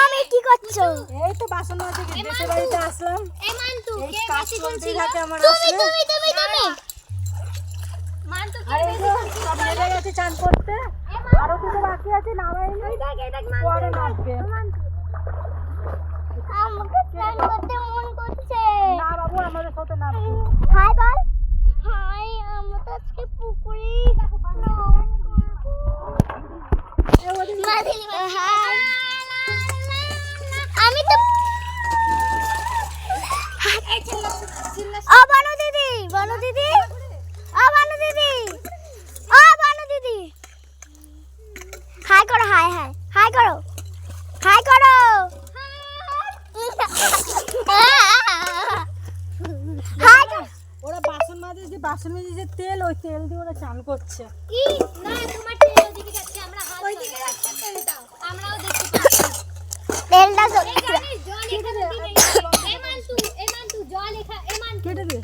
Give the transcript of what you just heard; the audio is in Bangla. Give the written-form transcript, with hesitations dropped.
তুমি কি করছো? এই তো বাসন মাজতে দেশের বাড়িতে আসলাম। এই মান্তু এই কাজ চলতে থাকে আমার তুমি আসলে। তুমি তুমি তুমি মান্তু আর এই যে সব নেমে গেছে চান করতে। আরো দুটো বাকি আছে নামাইনি। পরে নামবে। আমাকে চান করতে মন করছে। না বাবু আমাদের সাথে নামবে। হাই বল। হাই আমরা তো আজকে পুকুরে আমি তো ও বানু দিদি বানু দিদি ও বানু দিদি ও বানু দিদি হাই করো হাই হাই হাই করো হাই করো হাই করো ওরা বাসন মাজে যে বাসন মাজে যে তেল ওই তেল দিয়ে ওরা চান করছে। কি না তোমার তেল ওদিকে যাচ্ছে আমরা হাত ওইদিকে যাচ্ছে তেলটা আমরাও দেখতে পাচ্ছি তেলটা জল এখানে জল এখানে দিই এই মান্তু জল এখানে এই মান্তু কেটে দে